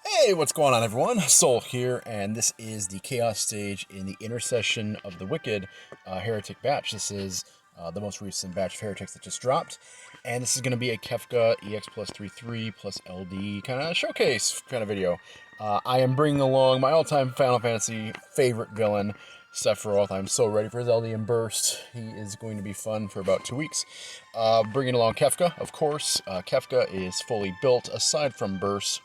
Hey, what's going on, everyone? Soul here, and this is the Chaos stage in the Intercession of the Wicked Heretic batch. This is the most recent batch of Heretics that just dropped, and this is going to be a Kefka EX plus 3/3 plus LD kind of showcase kind of video. I am bringing along my all-time Final Fantasy favorite villain, Sephiroth. I'm so ready for his LD and Burst. He is going to be fun for about 2 weeks. Bringing along Kefka, of course. Kefka is fully built, aside from Burst.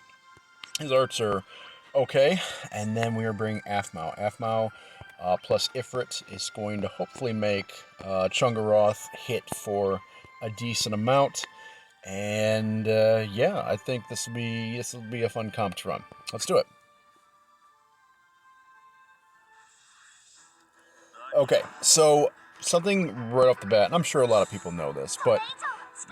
His arts are okay, and then we are bringing Aphmau. Aphmau plus Ifrit is going to hopefully make Chungaroth hit for a decent amount, and yeah, I think this will be a fun comp to run. Let's do it. Okay, so something right off the bat, and I'm sure a lot of people know this, but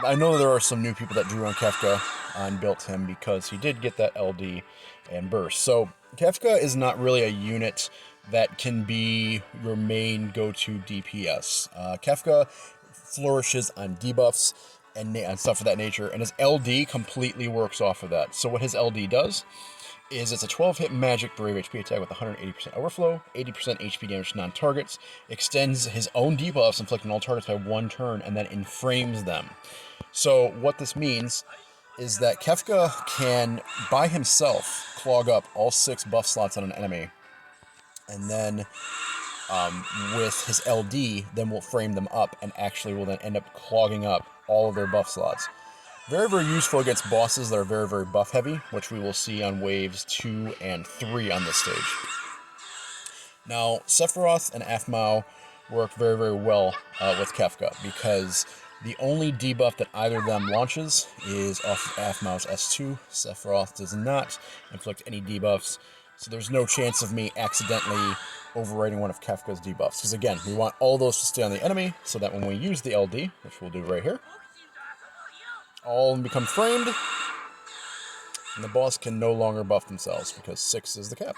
I know there are some new people that drew on Kefka and built him because he did get that LD and burst. So Kefka is not really a unit that can be your main go-to DPS. Kefka flourishes on debuffs and stuff of that nature, and his LD completely works off of that. So what his LD does is it's a 12-hit magic brave HP attack with 180% overflow, 80% HP damage to non-targets, extends his own debuffs, inflicting all targets by 1 turn, and then inframes them. So what this means is that Kefka can, by himself, clog up all 6 buff slots on an enemy, and then with his LD, then will frame them up, and actually will then end up clogging up all of their buff slots. Very, very useful against bosses that are very, very buff heavy, which we will see on waves 2 and 3 on this stage. Now, Sephiroth and Aphmau work very, very well with Kefka, because the only debuff that either of them launches is off of Aphmau's S2. Sephiroth does not inflict any debuffs, so there's no chance of me accidentally overriding one of Kefka's debuffs. Because again, we want all those to stay on the enemy, so that when we use the LD, which we'll do right here, all become framed, and the boss can no longer buff themselves, because 6 is the cap.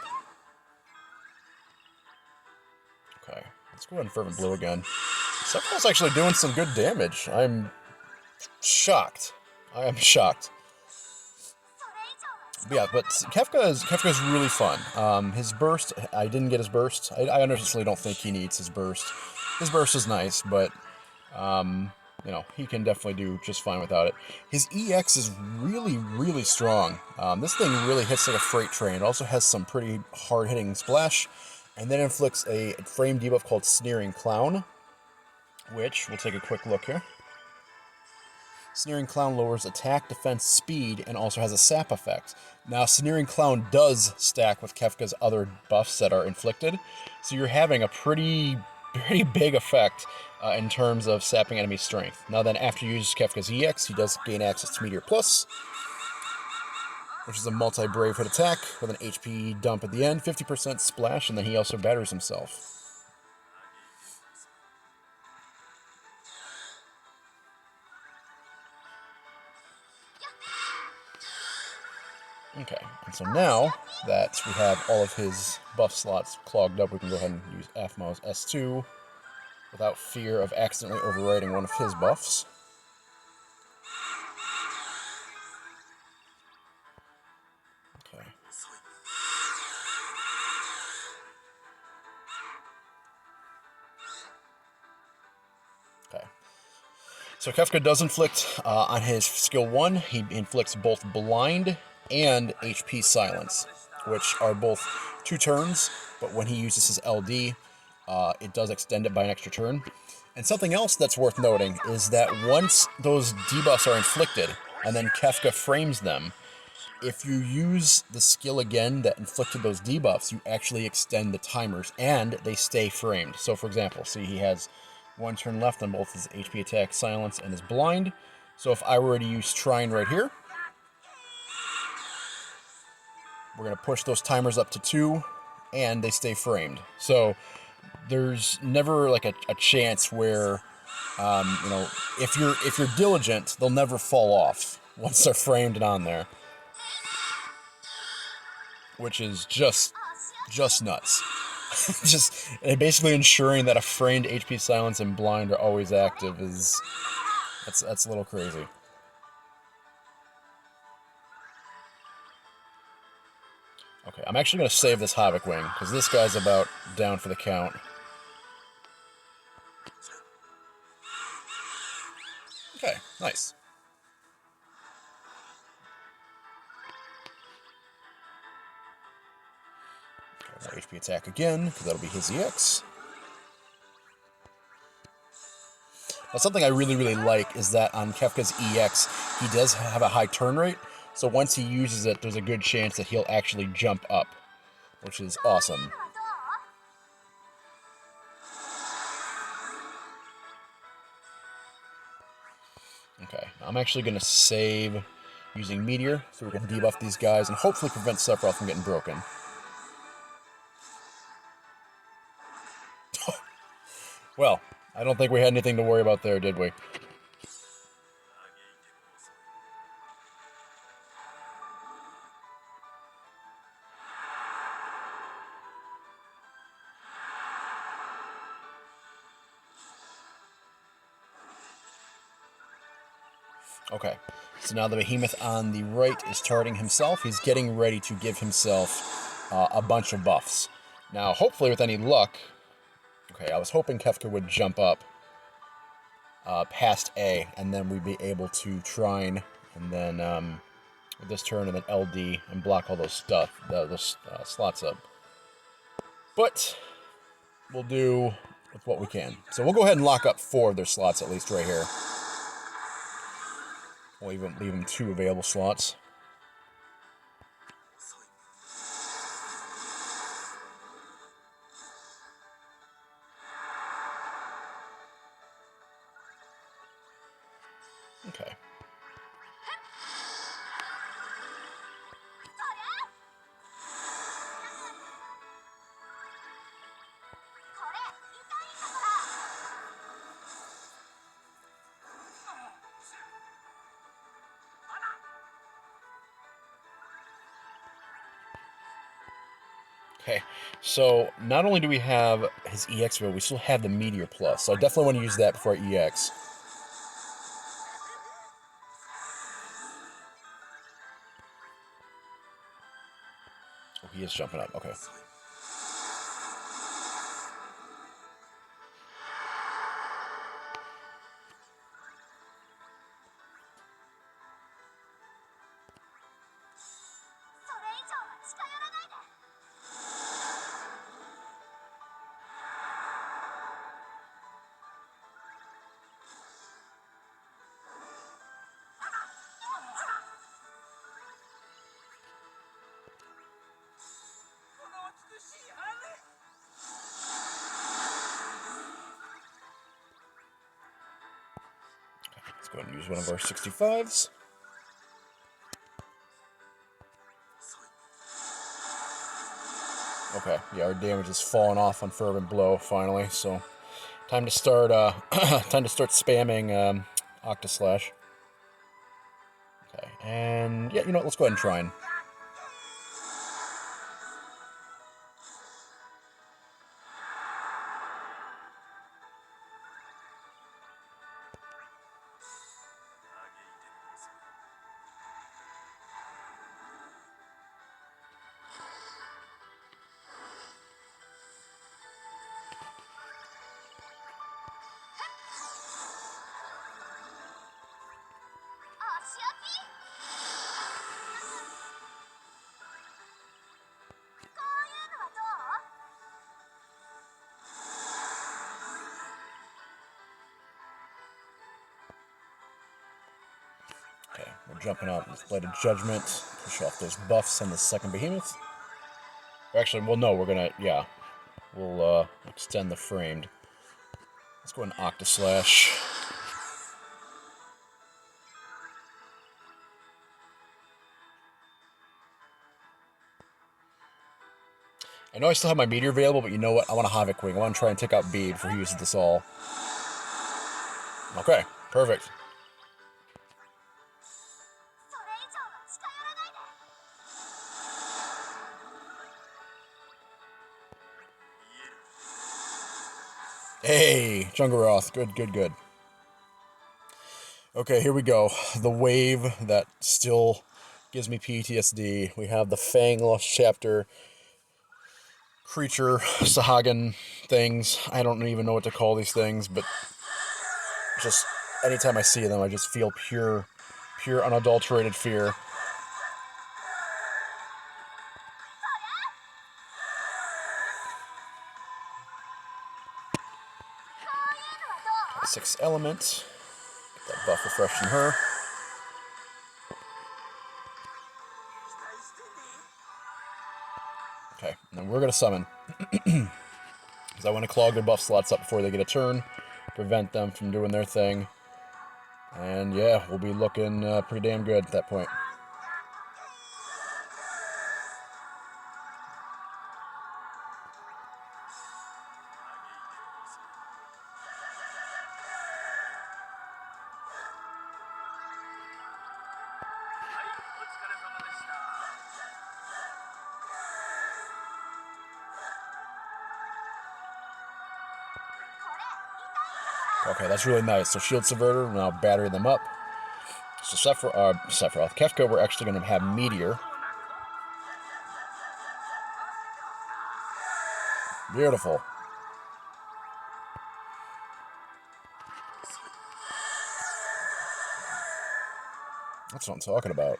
Okay, let's go ahead and Fervent Blue again. Sephiroth's actually doing some good damage. I'm shocked. I am shocked. But yeah, but Kefka is really fun. His burst, I didn't get his burst. I honestly don't think he needs his burst. His burst is nice, but you know, he can definitely do just fine without it. His EX is really, really strong. This thing really hits like a freight train. It also has some pretty hard-hitting splash, and then inflicts a frame debuff called Sneering Clown, which we'll take a quick look here. Sneering Clown lowers attack, defense, speed, and also has a sap effect. Now, Sneering Clown does stack with Kefka's other buffs that are inflicted, so you're having a pretty big effect in terms of sapping enemy strength. Now then, after you use Kefka's EX, he does gain access to Meteor Plus, which is a multi-brave hit attack with an HP dump at the end, 50% splash, and then he also batters himself. Okay, and so now that we have all of his buff slots clogged up, we can go ahead and use Aphmau's S2 without fear of accidentally overriding one of his buffs. Okay. Okay. So Kefka does inflict on his skill 1, he inflicts both Blind and HP Silence, which are both 2 turns, but when he uses his LD, it does extend it by an extra turn. And something else that's worth noting is that once those debuffs are inflicted, and then Kefka frames them, if you use the skill again that inflicted those debuffs, you actually extend the timers, and they stay framed. So for example, see he has 1 turn left on both his HP attack, Silence, and his Blind. So if I were to use Shrine right here, we're going to push those timers up to 2, and they stay framed. So there's never like a chance where, you know, if you're diligent, they'll never fall off once they're framed and on there, which is just nuts. Just basically ensuring that a framed HP Silence and Blind are always active is that's a little crazy. Okay, I'm actually going to save this Havoc Wing, because this guy's about down for the count. Okay, nice. Okay, HP attack again, because that'll be his EX. Now, something I really, really like is that on Kefka's EX, he does have a high turn rate, so once he uses it, there's a good chance that he'll actually jump up, which is awesome. Okay, I'm actually going to save using Meteor, so we can debuff these guys and hopefully prevent Sephiroth from getting broken. Well, I don't think we had anything to worry about there, did we? Okay, so now the Behemoth on the right is targeting himself. He's getting ready to give himself a bunch of buffs. Now, hopefully with any luck... Okay, I was hoping Kefka would jump up past A, and then we'd be able to Trine, and then with this turn, and then LD, and block all those slots up. But we'll do with what we can. So we'll go ahead and lock up 4 of their slots, at least right here. We'll leave them 2 available slots. Okay. Okay, so not only do we have his EX, but we still have the Meteor Plus, so I definitely want to use that before EX. Oh, he is jumping up, okay. Let's go ahead and use one of our 65s. Okay, yeah, our damage has fallen off on Fervent Blow finally, so time to start spamming Octaslash. Okay, and yeah, you know what, let's go ahead and Trine. Okay, we're jumping up. Let's Blade of Judgment. Push off those buffs on the second Behemoth. Actually, well, no, we're gonna, yeah. We'll extend the framed. Let's go and Octaslash. I know I still have my Meteor available, but you know what? I want a Havoc Wing. I want to try and take out Bede before he uses this all. Okay, perfect. Hey, Chungaroth. Good, good, good. Okay, here we go. The wave that still Gives me PTSD. We have the Fang Lost Chapter creature Sahagin things. I don't even know what to call these things, but just anytime I see them, I just feel pure unadulterated fear. Okay, 6 element. Get that buff refreshed in her. Okay, and then we're gonna summon. Because I want to clog their buff slots up before they get a turn. Prevent them from doing their thing. And yeah, we'll be looking pretty damn good at that point. Okay, that's really nice. So Shield Subverter, now batter them up. So Sephiroth, Kefka, we're actually going to have Meteor. Beautiful. That's what I'm talking about.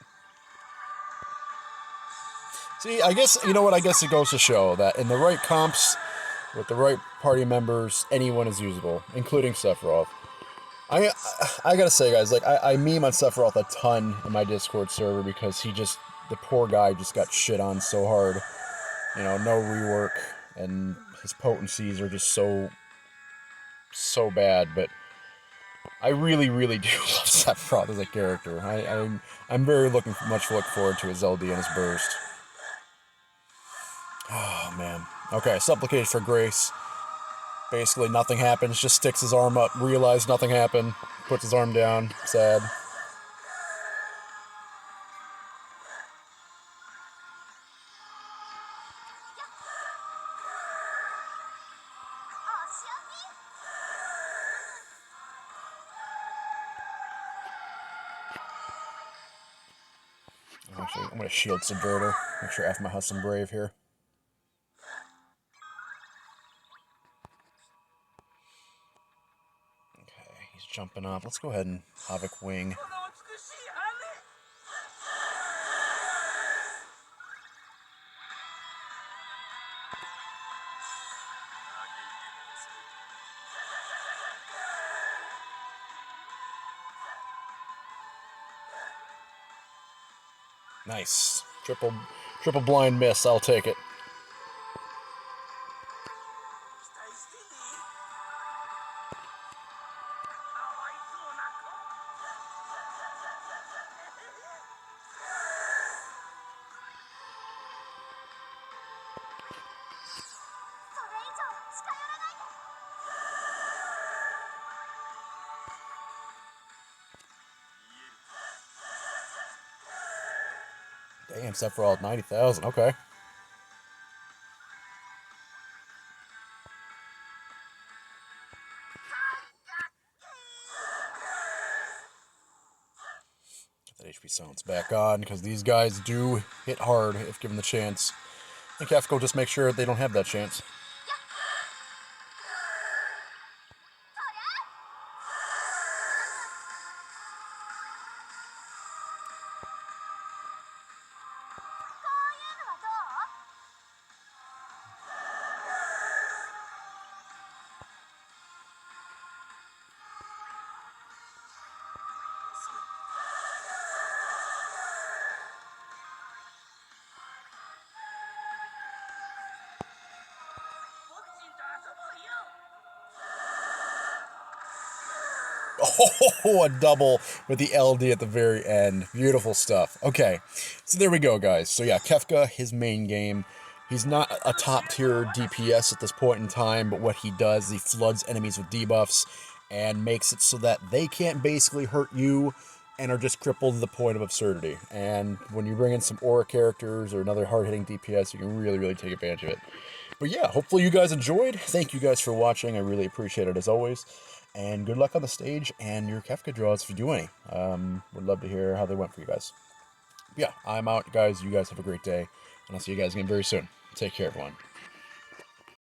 See, I guess, you know what, I guess it goes to show that in the right comps, with the right party members, anyone is usable, including Sephiroth. I gotta say, guys, like, I meme on Sephiroth a ton in my Discord server because the poor guy just got shit on so hard. You know, no rework, and his potencies are just so bad, but I really, really do love Sephiroth as a character. I'm very much look forward to his LD and his burst. Oh, man. Okay, Supplicate for Grace. Basically, nothing happens. Just sticks his arm up, realizes nothing happened, puts his arm down. Sad. Actually, I'm going to Shield Subverter. Make sure F my has some Brave here. Okay, he's jumping up. Let's go ahead and Havoc Wing. Nice. Triple blind miss. I'll take it. Damn, Sephiroth 90,000. Okay. Get that HP silence back on, because these guys do hit hard if given the chance. And Kefka will just make sure they don't have that chance. Oh, a double with the LD at the very end. Beautiful stuff. Okay, so there we go, guys. So yeah, Kefka, his main game. He's not a top-tier DPS at this point in time, but what he does, he floods enemies with debuffs and makes it so that they can't basically hurt you and are just crippled to the point of absurdity. And when you bring in some aura characters or another hard-hitting DPS, you can really, really take advantage of it. But yeah, hopefully you guys enjoyed. Thank you guys for watching. I really appreciate it as always. And good luck on the stage and your Kefka draws if you do any. Would love to hear how they went for you guys. yeah, I'm out, guys. You guys have a great day, and I'll see you guys again very soon. Take care, everyone.